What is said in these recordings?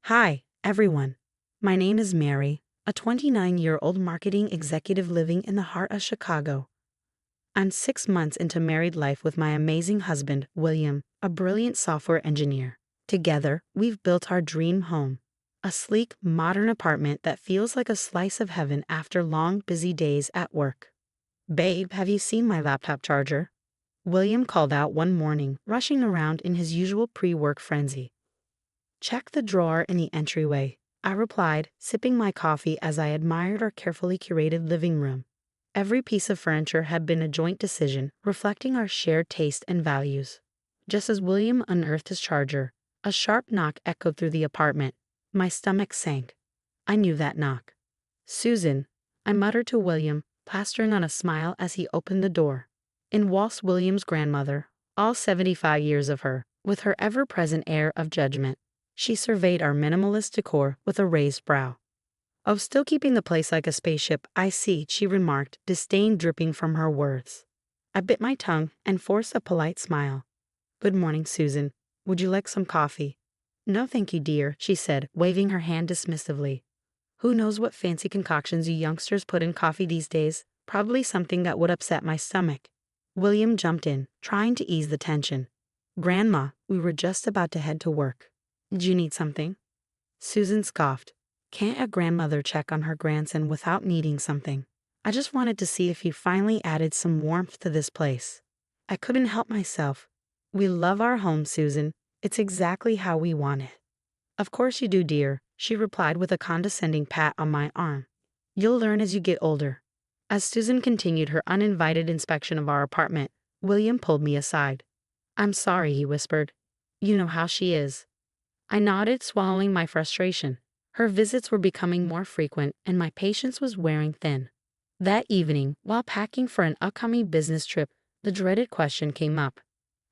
Hi, everyone. My name is Mary, a 29-year-old marketing executive living in the heart of Chicago. I'm 6 months into married life with my amazing husband, William, a brilliant software engineer. Together, we've built our dream home, a sleek, modern apartment that feels like a slice of heaven after long, busy days at work. Babe, have you seen my laptop charger? William called out one morning, rushing around in his usual pre-work frenzy. Check the drawer in the entryway, I replied, sipping my coffee as I admired our carefully curated living room. Every piece of furniture had been a joint decision, reflecting our shared taste and values. Just as William unearthed his charger, a sharp knock echoed through the apartment. My stomach sank. I knew that knock. "Susan," I muttered to William, plastering on a smile as he opened the door. In waltzed William's grandmother, all 75 years of her, with her ever-present air of judgment. She surveyed our minimalist decor with a raised brow. "Oh, still keeping the place like a spaceship, I see," she remarked, disdain dripping from her words. I bit my tongue and forced a polite smile. "Good morning, Susan. Would you like some coffee?" "No, thank you, dear," she said, waving her hand dismissively. "Who knows what fancy concoctions you youngsters put in coffee these days? Probably something that would upset my stomach." William jumped in, trying to ease the tension. "Grandma, we were just about to head to work. Do you need something?" Susan scoffed. "Can't a grandmother check on her grandson without needing something? I just wanted to see if you finally added some warmth to this place." I couldn't help myself. "We love our home, Susan. It's exactly how we want it." "Of course you do, dear," she replied with a condescending pat on my arm. "You'll learn as you get older." As Susan continued her uninvited inspection of our apartment, William pulled me aside. "I'm sorry," he whispered. "You know how she is." I nodded, swallowing my frustration. Her visits were becoming more frequent, and my patience was wearing thin. That evening, while packing for an upcoming business trip, the dreaded question came up.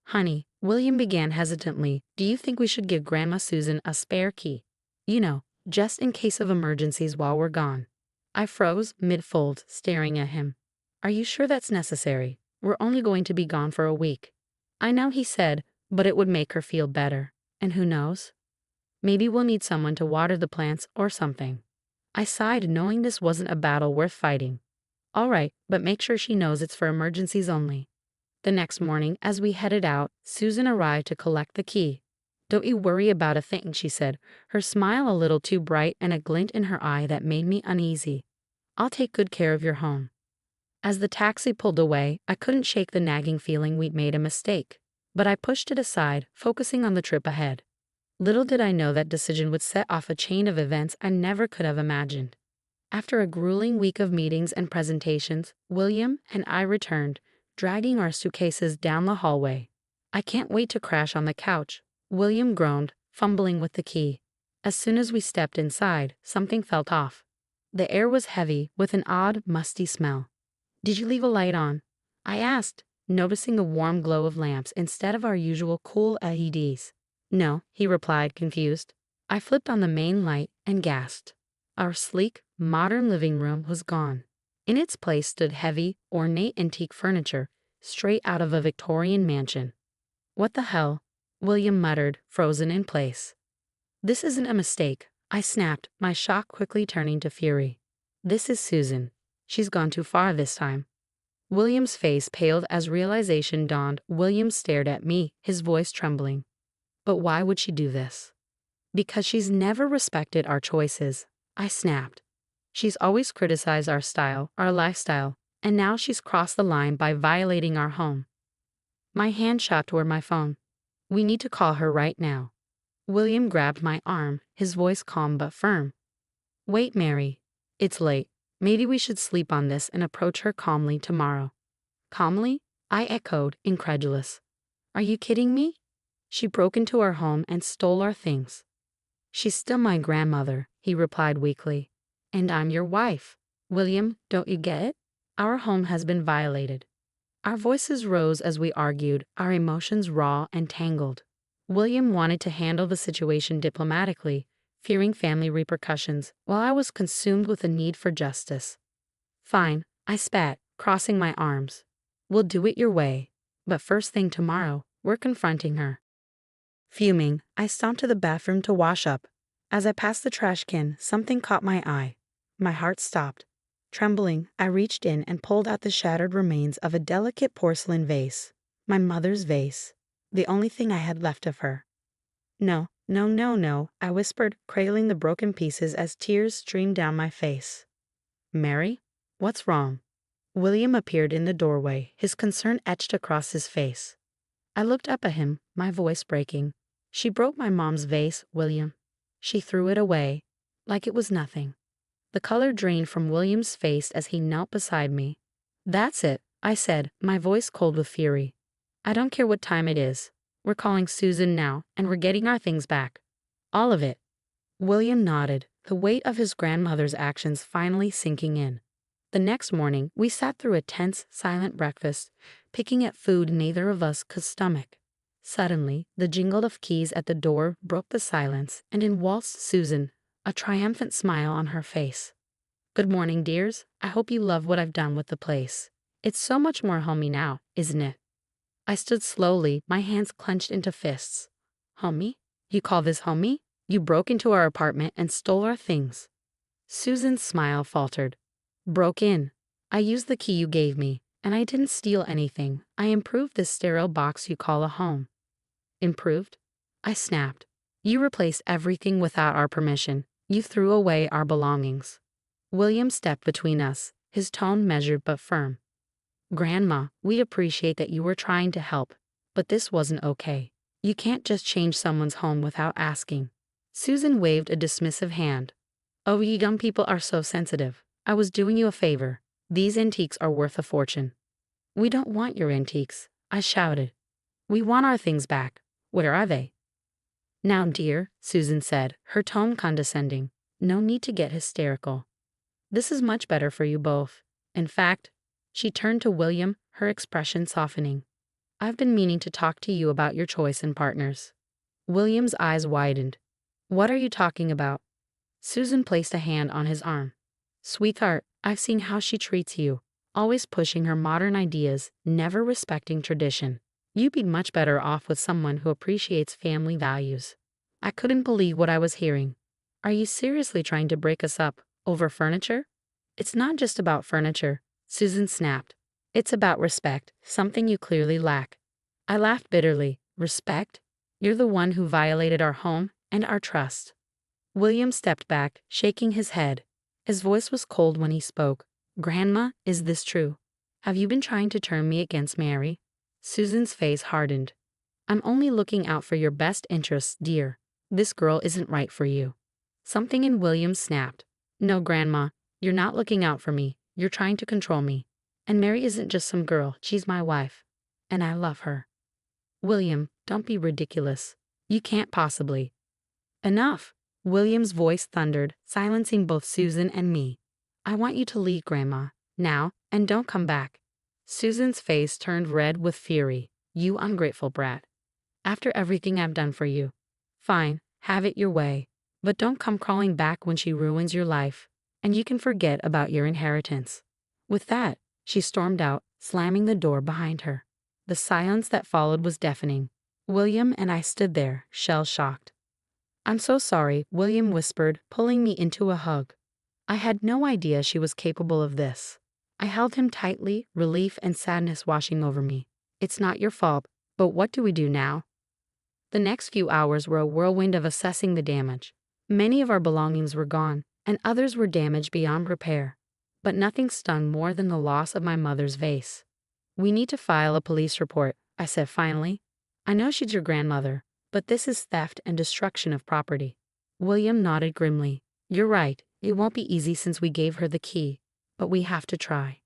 "Honey," William began hesitantly, "do you think we should give Grandma Susan a spare key? You know, just in case of emergencies while we're gone." I froze mid-fold, staring at him. "Are you sure that's necessary? We're only going to be gone for a week." "I know," he said, "but it would make her feel better. And who knows? Maybe we'll need someone to water the plants or something." I sighed, knowing this wasn't a battle worth fighting. "All right, but make sure she knows it's for emergencies only." The next morning, as we headed out, Susan arrived to collect the key. "Don't you worry about a thing," she said, her smile a little too bright and a glint in her eye that made me uneasy. "I'll take good care of your home." As the taxi pulled away, I couldn't shake the nagging feeling we'd made a mistake. But I pushed it aside, focusing on the trip ahead. Little did I know that decision would set off a chain of events I never could have imagined. After a grueling week of meetings and presentations, William and I returned, dragging our suitcases down the hallway. "I can't wait to crash on the couch," William groaned, fumbling with the key. As soon as we stepped inside, something felt off. The air was heavy, with an odd, musty smell. "Did you leave a light on?" I asked, noticing a warm glow of lamps instead of our usual cool LEDs. "No," he replied, confused. I flipped on the main light and gasped. Our sleek, modern living room was gone. In its place stood heavy, ornate antique furniture, straight out of a Victorian mansion. "What the hell?" William muttered, frozen in place. "This isn't a mistake," I snapped, my shock quickly turning to fury. "This is Susan. She's gone too far this time." William's face paled as realization dawned. William stared at me, his voice trembling. "But why would she do this?" "Because she's never respected our choices," I snapped. "She's always criticized our style, our lifestyle, and now she's crossed the line by violating our home." My hand shot toward my phone. "We need to call her right now." William grabbed my arm, his voice calm but firm. "Wait, Mary. It's late. Maybe we should sleep on this and approach her calmly tomorrow." "Calmly?" I echoed, incredulous. "Are you kidding me? She broke into our home and stole our things." "She's still my grandmother," he replied weakly. "And I'm your wife. William, don't you get it? Our home has been violated." Our voices rose as we argued, our emotions raw and tangled. William wanted to handle the situation diplomatically, fearing family repercussions, while I was consumed with a need for justice. "Fine," I spat, crossing my arms. "We'll do it your way. But first thing tomorrow, we're confronting her." Fuming, I stomped to the bathroom to wash up. As I passed the trash can, something caught my eye. My heart stopped. Trembling, I reached in and pulled out the shattered remains of a delicate porcelain vase. My mother's vase. The only thing I had left of her. No, no, no, no, I whispered, cradling the broken pieces as tears streamed down my face. Mary? What's wrong? William appeared in the doorway, his concern etched across his face. I looked up at him, my voice breaking. She broke my mom's vase, William. She threw it away, like it was nothing. The color drained from William's face as he knelt beside me. That's it, I said, my voice cold with fury. I don't care what time it is. We're calling Susan now, and we're getting our things back. All of it. William nodded, the weight of his grandmother's actions finally sinking in. The next morning, we sat through a tense, silent breakfast, picking at food neither of us could stomach. Suddenly, the jingle of keys at the door broke the silence, and in waltzed Susan, a triumphant smile on her face. Good morning, dears. I hope you love what I've done with the place. It's so much more homey now, isn't it? I stood slowly, my hands clenched into fists. Homey? You call this homey? You broke into our apartment and stole our things. Susan's smile faltered. Broke in. I used the key you gave me, and I didn't steal anything. I improved this sterile box you call a home. Improved? I snapped. You replaced everything without our permission. You threw away our belongings. William stepped between us, his tone measured but firm. Grandma, we appreciate that you were trying to help, but this wasn't okay. You can't just change someone's home without asking. Susan waved a dismissive hand. Oh, you young people are so sensitive. I was doing you a favor. These antiques are worth a fortune. We don't want your antiques, I shouted. We want our things back. Where are they? Now, dear, Susan said, her tone condescending. No need to get hysterical. This is much better for you both. In fact, she turned to William, her expression softening. I've been meaning to talk to you about your choice in partners. William's eyes widened. What are you talking about? Susan placed a hand on his arm. Sweetheart, I've seen how she treats you, always pushing her modern ideas, never respecting tradition. You'd be much better off with someone who appreciates family values. I couldn't believe what I was hearing. Are you seriously trying to break us up over furniture? It's not just about furniture, Susan snapped. It's about respect, something you clearly lack. I laughed bitterly. Respect? You're the one who violated our home and our trust. William stepped back, shaking his head. His voice was cold when he spoke. Grandma, is this true? Have you been trying to turn me against Mary? Susan's face hardened. I'm only looking out for your best interests, dear. This girl isn't right for you. Something in William snapped. No, Grandma, you're not looking out for me. You're trying to control me. And Mary isn't just some girl, she's my wife. And I love her. William, don't be ridiculous. You can't possibly. Enough. William's voice thundered, silencing both Susan and me. I want you to leave, Grandma, now, and don't come back. Susan's face turned red with fury. You ungrateful brat. After everything I've done for you. Fine, have it your way. But don't come crawling back when she ruins your life. And you can forget about your inheritance. With that, she stormed out, slamming the door behind her. The silence that followed was deafening. William and I stood there, shell-shocked. I'm so sorry, William whispered, pulling me into a hug. I had no idea she was capable of this. I held him tightly, relief and sadness washing over me. It's not your fault, but what do we do now? The next few hours were a whirlwind of assessing the damage. Many of our belongings were gone, and others were damaged beyond repair. But nothing stung more than the loss of my mother's vase. We need to file a police report, I said finally. I know she's your grandmother, but this is theft and destruction of property. William nodded grimly. You're right, it won't be easy since we gave her the key, but we have to try.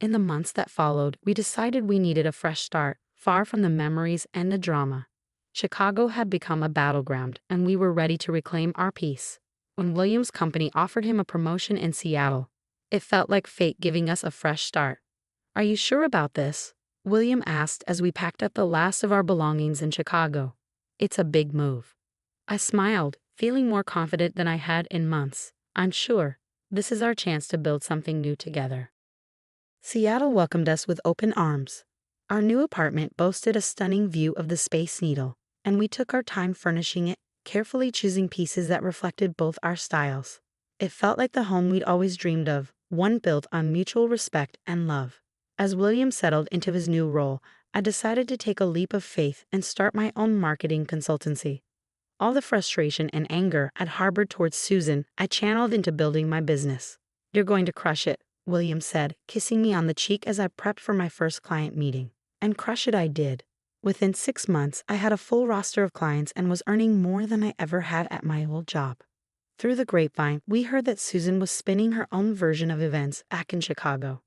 In the months that followed, we decided we needed a fresh start, far from the memories and the drama. Chicago had become a battleground, and we were ready to reclaim our peace. When William's company offered him a promotion in Seattle, it felt like fate giving us a fresh start. Are you sure about this? William asked as we packed up the last of our belongings in Chicago. It's a big move. I smiled, feeling more confident than I had in months. I'm sure. This is our chance to build something new together. Seattle welcomed us with open arms. Our new apartment boasted a stunning view of the Space Needle, and we took our time furnishing it, carefully choosing pieces that reflected both our styles. It felt like the home we'd always dreamed of, one built on mutual respect and love. As William settled into his new role, I decided to take a leap of faith and start my own marketing consultancy. All the frustration and anger I'd harbored towards Susan, I channeled into building my business. "You're going to crush it," William said, kissing me on the cheek as I prepped for my first client meeting. And crush it I did. Within 6 months, I had a full roster of clients and was earning more than I ever had at my old job. Through the grapevine, we heard that Susan was spinning her own version of events back in Chicago.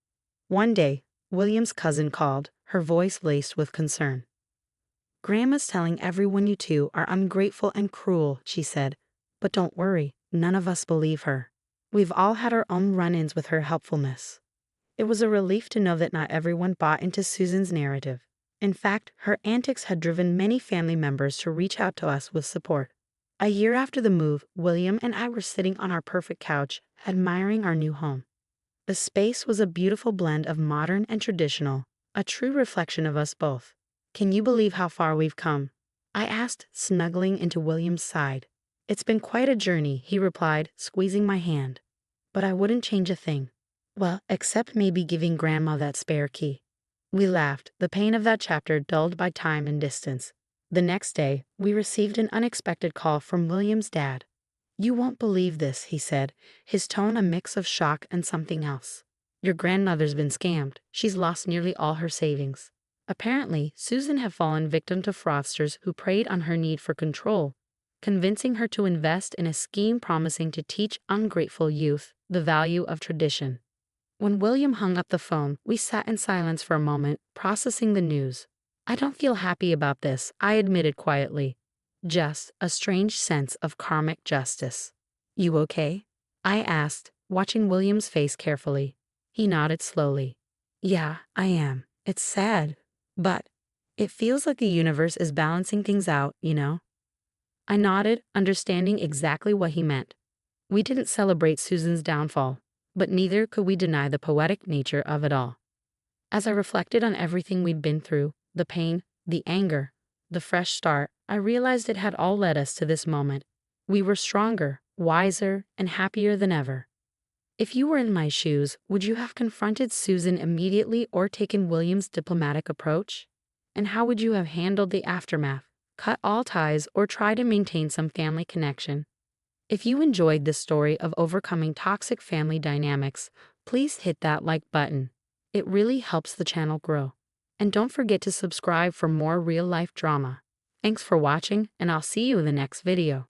One day, William's cousin called, her voice laced with concern. "Grandma's telling everyone you two are ungrateful and cruel," she said. "But don't worry, none of us believe her. We've all had our own run-ins with her helpfulness." It was a relief to know that not everyone bought into Susan's narrative. In fact, her antics had driven many family members to reach out to us with support. A year after the move, William and I were sitting on our perfect couch, admiring our new home. The space was a beautiful blend of modern and traditional, a true reflection of us both. "Can you believe how far we've come?" I asked, snuggling into William's side. "It's been quite a journey," he replied, squeezing my hand. "But I wouldn't change a thing. Well, except maybe giving Grandma that spare key." We laughed, the pain of that chapter dulled by time and distance. The next day, we received an unexpected call from William's dad. "You won't believe this," he said, his tone a mix of shock and something else. "Your grandmother's been scammed. She's lost nearly all her savings." Apparently, Susan had fallen victim to fraudsters who preyed on her need for control, convincing her to invest in a scheme promising to teach ungrateful youth the value of tradition. When William hung up the phone, we sat in silence for a moment, processing the news. "I don't feel happy about this," I admitted quietly. "Just a strange sense of karmic justice." "You okay?" I asked, watching William's face carefully. He nodded slowly. "Yeah, I am. It's sad, but it feels like the universe is balancing things out, you know?" I nodded, understanding exactly what he meant. We didn't celebrate Susan's downfall, but neither could we deny the poetic nature of it all. As I reflected on everything we'd been through, the pain, the anger, the fresh start, I realized it had all led us to this moment. We were stronger, wiser, and happier than ever. If you were in my shoes, would you have confronted Susan immediately or taken William's diplomatic approach? And how would you have handled the aftermath, cut all ties, or try to maintain some family connection? If you enjoyed this story of overcoming toxic family dynamics, please hit that like button. It really helps the channel grow. And don't forget to subscribe for more real-life drama. Thanks for watching, and I'll see you in the next video.